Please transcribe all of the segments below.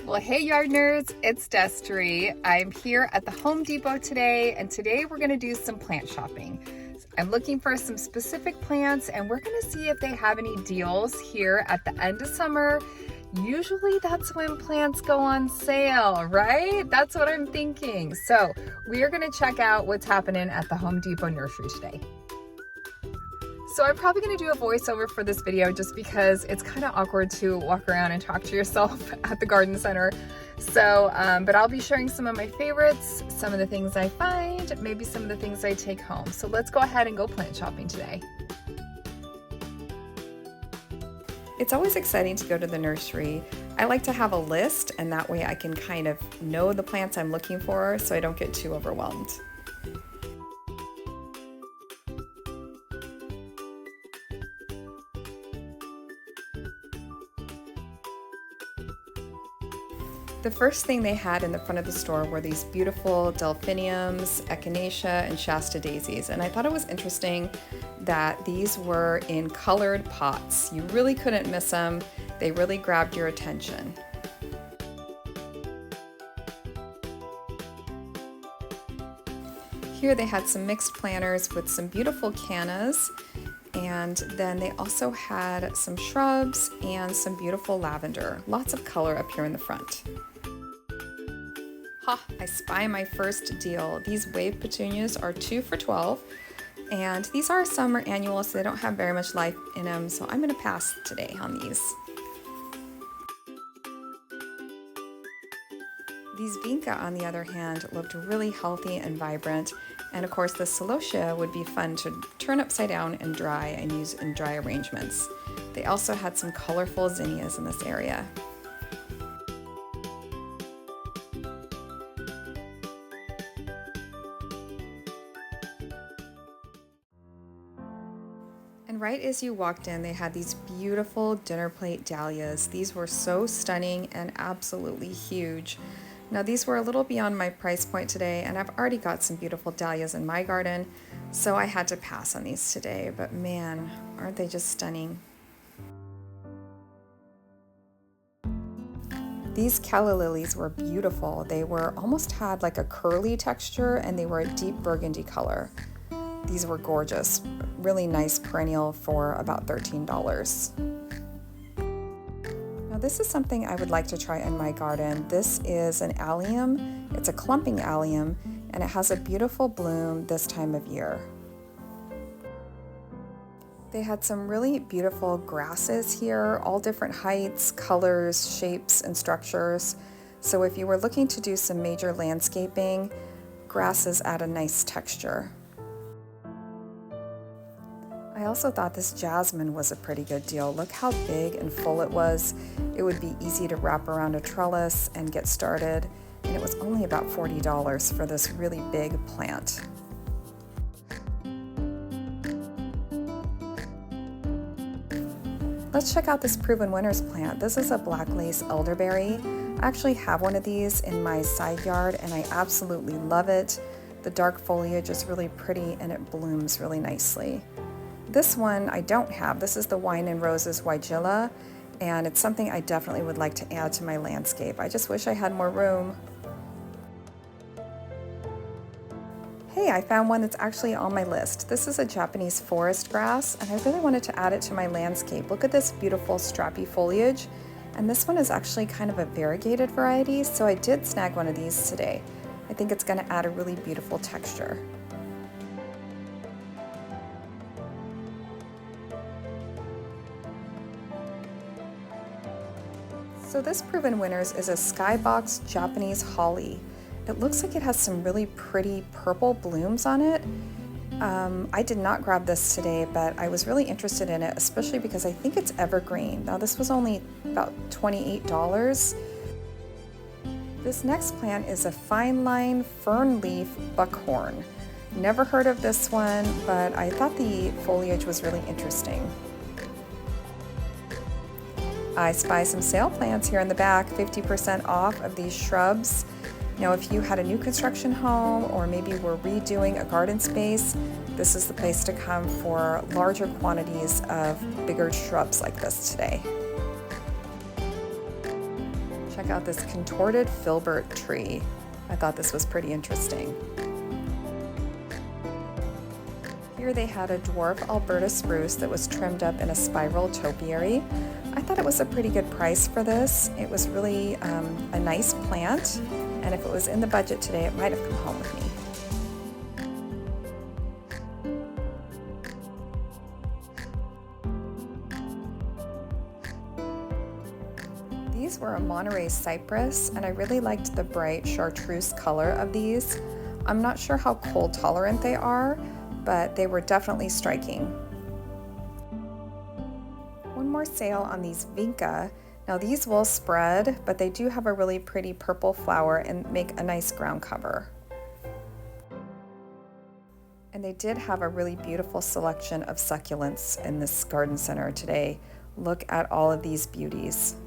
Well, hey yard nerds, it's Destry. I'm here at the Home Depot today, and today we're gonna do some plant shopping. I'm looking for some specific plants, and we're gonna see if they have any deals here at the end of summer. Usually that's when plants go on sale, right? That's what I'm thinking. So we are gonna check out what's happening at the Home Depot nursery today. So I'm probably going to do a voiceover for this video just because it's kind of awkward to walk around and talk to yourself at the garden center. So, but I'll be sharing some of my favorites, some of the things I find, maybe some of the things I take home. So let's go ahead and go plant shopping today. It's always exciting to go to the nursery. I like to have a list, and that way I can kind of know the plants I'm looking for so I don't get too overwhelmed. The first thing they had in the front of the store were these beautiful delphiniums, echinacea, and Shasta daisies. And I thought it was interesting that these were in colored pots. You really couldn't miss them. They really grabbed your attention. Here they had some mixed planters with some beautiful cannas. And then they also had some shrubs and some beautiful lavender. Lots of color up here in the front. Ha! I spy my first deal. These wave petunias are 2 for $12. And these are summer annuals, so they don't have very much life in them. So I'm going to pass today on these. These vinca, on the other hand, looked really healthy and vibrant. And of course, the celosia would be fun to turn upside down and dry and use in dry arrangements. They also had some colorful zinnias in this area. And right as you walked in, they had these beautiful dinner plate dahlias. These were so stunning and absolutely huge. Now these were a little beyond my price point today, and I've already got some beautiful dahlias in my garden, so I had to pass on these today, but man, aren't they just stunning. These calla lilies were beautiful. They were almost had like a curly texture, and they were a deep burgundy color. These were gorgeous, really nice perennial for about $13. Now this is something I would like to try in my garden. This is an allium. It's a clumping allium, and it has a beautiful bloom this time of year. They had some really beautiful grasses here, all different heights, colors, shapes, and structures. So if you were looking to do some major landscaping, grasses add a nice texture. I also thought this jasmine was a pretty good deal. Look how big and full it was. It would be easy to wrap around a trellis and get started, and it was only about $40 for this really big plant. Let's check out this Proven Winners plant. This is a black lace elderberry. I actually have one of these in my side yard, and I absolutely love it. The dark foliage is really pretty, and it blooms really nicely. This one I don't have. This is the Wine and Roses Weigela, and it's something I definitely would like to add to my landscape. I just wish I had more room. Hey, I found one that's actually on my list. This is a Japanese forest grass, and I really wanted to add it to my landscape. Look at this beautiful strappy foliage, and this one is actually kind of a variegated variety, so I did snag one of these today. I think it's going to add a really beautiful texture. So this Proven Winners is a skybox Japanese holly. It looks like it has some really pretty purple blooms on it. I did not grab this today, but I was really interested in it, especially because I think it's evergreen. Now this was only about $28. This next plant is a fine line fern leaf buckhorn. Never heard of this one, but I thought the foliage was really interesting. I spy some sale plants here in the back, 50% off of these shrubs. Now, if you had a new construction home or maybe were redoing a garden space, this is the place to come for larger quantities of bigger shrubs like this today. Check check out this contorted filbert tree. I thought this was pretty interesting. Here they had a dwarf Alberta spruce that was trimmed up in a spiral topiary. I thought it was a pretty good price for this. It was really a nice plant, and if it was in the budget today, it might have come home with me. These were a Monterey cypress, and I really liked the bright chartreuse color of these. I'm not sure how cold tolerant they are, but they were definitely striking. One more sale on these vinca. Now these will spread, but they do have a really pretty purple flower and make a nice ground cover. And they did have a really beautiful selection of succulents in this garden center today. Look at all of these beauties.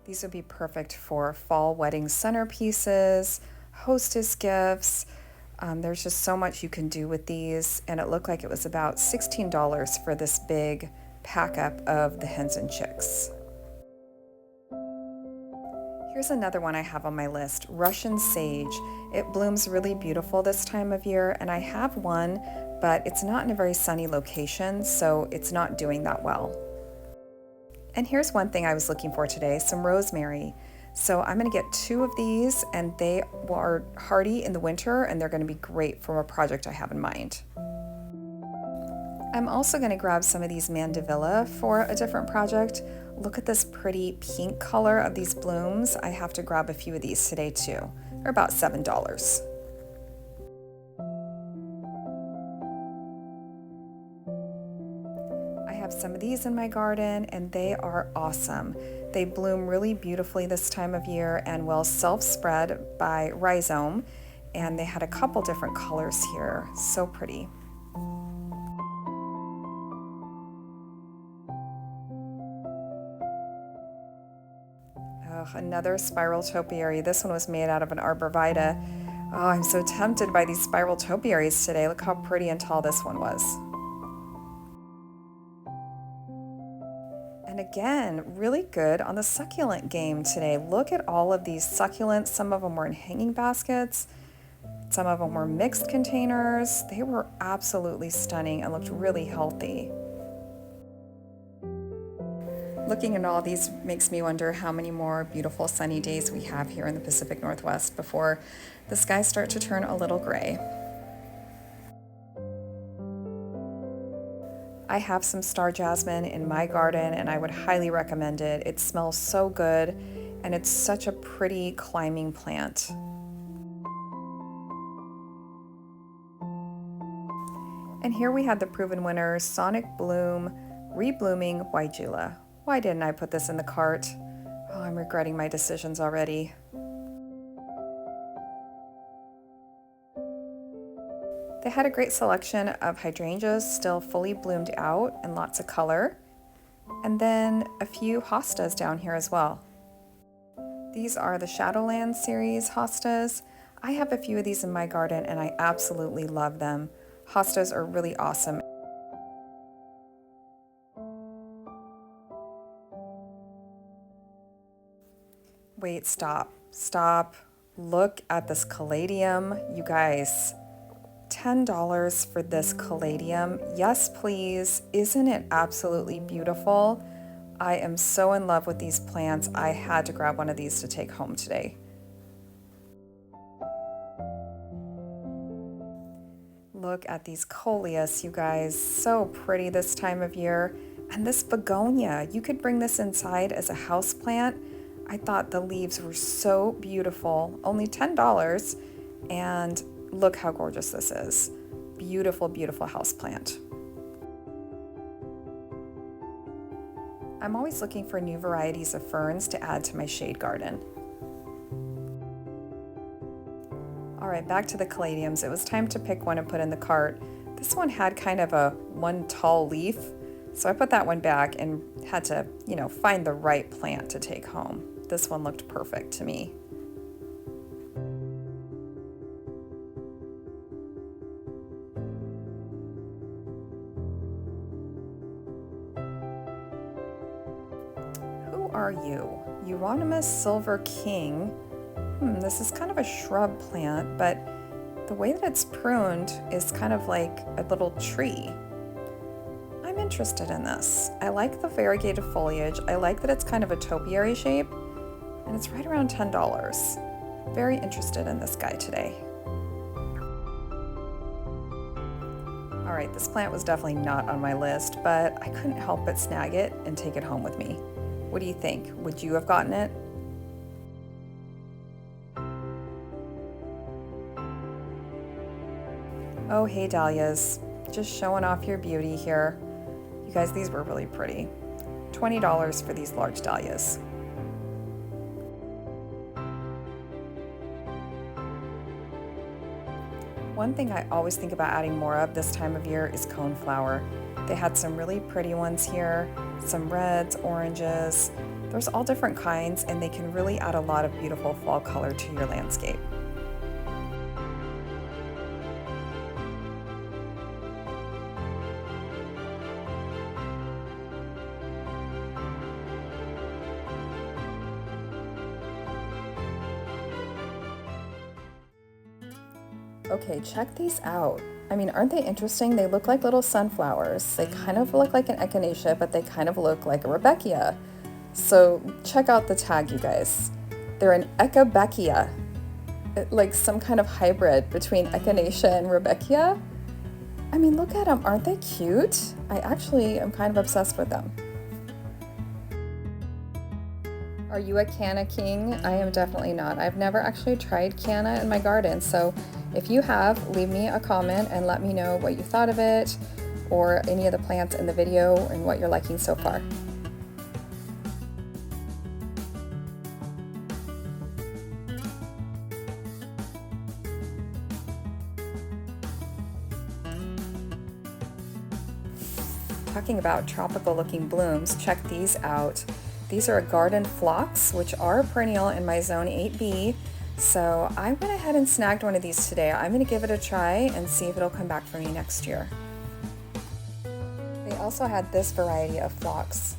These would be perfect for fall wedding centerpieces, hostess gifts. There's just so much you can do with these, and it looked like it was about $16 for this big pack up of the hens and chicks. Here's another one I have on my list, Russian sage. It blooms really beautiful this time of year, and I have one, but it's not in a very sunny location, so it's not doing that well. And here's one thing I was looking for today, some rosemary. So I'm gonna get 2 of these, and they are hardy in the winter, and they're gonna be great for a project I have in mind. I'm also gonna grab some of these mandevilla for a different project. Look at this pretty pink color of these blooms. I have to grab a few of these today too. They're about $7. I have some of these in my garden, and they are awesome. They bloom really beautifully this time of year and will self-spread by rhizome, and they had a couple different colors here. So pretty. Oh, another spiral topiary. This one was made out of an arborvitae. Oh, I'm so tempted by these spiral topiaries today. Look how pretty and tall this one was. And again, really good on the succulent game today. Look at all of these succulents. Some of them were in hanging baskets. Some of them were mixed containers. They were absolutely stunning and looked really healthy. Looking at all these makes me wonder how many more beautiful sunny days we have here in the Pacific Northwest before the skies start to turn a little gray. I have some star jasmine in my garden, and I would highly recommend it. It smells so good, and it's such a pretty climbing plant. And here we have the proven winner, Sonic Bloom Reblooming Weigela. Why didn't I put this in the cart? Oh, I'm regretting my decisions already. They had a great selection of hydrangeas still fully bloomed out and lots of color, and then a few hostas down here as well. These are the Shadowland series hostas. I have a few of these in my garden, and I absolutely love them. Hostas are really awesome. Wait, stop. Look at this caladium, you guys. $10 for this caladium. Yes, please. Isn't it absolutely beautiful? I am so in love with these plants. I had to grab one of these to take home today. Look at these coleus, you guys. So pretty this time of year. And this begonia, you could bring this inside as a house plant. I thought the leaves were so beautiful. Only $10, and look how gorgeous this is. Beautiful, beautiful houseplant. I'm always looking for new varieties of ferns to add to my shade garden. All right, back to the caladiums. It was time to pick one and put in the cart. This one had kind of a one tall leaf, so I put that one back and had to, find the right plant to take home. This one looked perfect to me. Who are you? Euonymus silver king. This is kind of a shrub plant, but the way that it's pruned is kind of like a little tree. I'm interested in this. I like the variegated foliage. I like that it's kind of a topiary shape, and it's right around $10. Very interested in this guy today. All right, this plant was definitely not on my list, but I couldn't help but snag it and take it home with me. What do you think? Would you have gotten it? Oh, hey dahlias, just showing off your beauty here. You guys, these were really pretty. $20 for these large dahlias. One thing I always think about adding more of this time of year is coneflower. They had some really pretty ones here, some reds, oranges. There's all different kinds, and they can really add a lot of beautiful fall color to your landscape. Okay, check these out. I mean, aren't they interesting? They look like little sunflowers. They kind of look like an echinacea, but they kind of look like a rudbeckia. So check out the tag, you guys. They're an echinacea, like some kind of hybrid between echinacea and rudbeckia. I mean, look at them. Aren't they cute? I actually am kind of obsessed with them. Are you a canna king? I am definitely not. I've never actually tried canna in my garden, so if you have, leave me a comment and let me know what you thought of it or any of the plants in the video and what you're liking so far. Talking about tropical looking blooms, check these out. These are garden phlox, which are perennial in my zone 8B. So I went ahead and snagged one of these today. I'm going to give it a try and see if it'll come back for me next year. They also had this variety of phlox.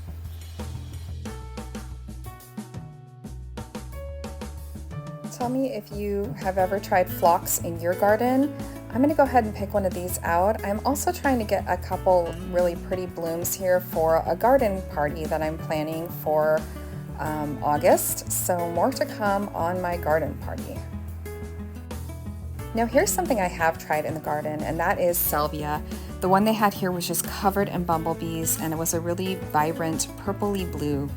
Tell me if you have ever tried phlox in your garden. I'm going to go ahead and pick one of these out. I'm also trying to get a couple really pretty blooms here for a garden party that I'm planning for August, so more to come on my garden party. Now here's something I have tried in the garden, and that is salvia. The one they had here was just covered in bumblebees, and it was a really vibrant purpley blue.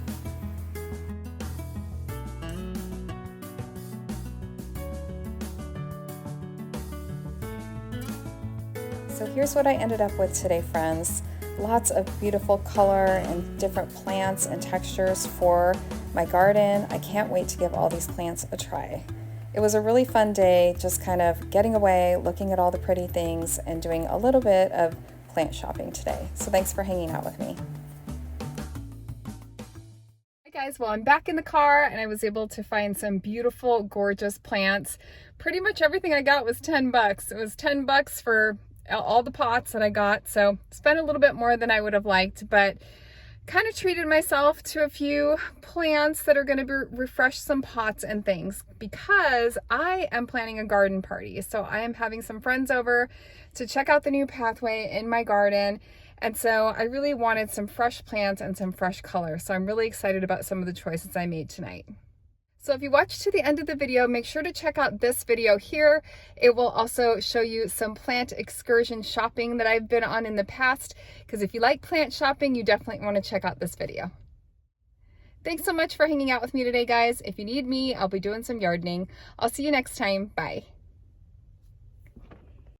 So here's what I ended up with today, friends. Lots of beautiful color and different plants and textures for my garden. I can't wait to give all these plants a try. It was a really fun day, just kind of getting away, looking at all the pretty things, and doing a little bit of plant shopping today. So thanks for hanging out with me. Hi guys, well I'm back in the car and I was able to find some beautiful, gorgeous plants. Pretty much everything I got was 10 bucks. It was 10 bucks for all the pots that I got, so spent a little bit more than I would have liked, but kind of treated myself to a few plants that are going to refresh some pots and things because I am planning a garden party. So I am having some friends over to check out the new pathway in my garden, and so I really wanted some fresh plants and some fresh color. So I'm really excited about some of the choices I made tonight. So if you watch to the end of the video, make sure to check out this video here. It will also show you some plant excursion shopping that I've been on in the past, because if you like plant shopping, you definitely want to check out this video. Thanks so much for hanging out with me today, guys. If you need me, I'll be doing some gardening. I'll see you next time. Bye.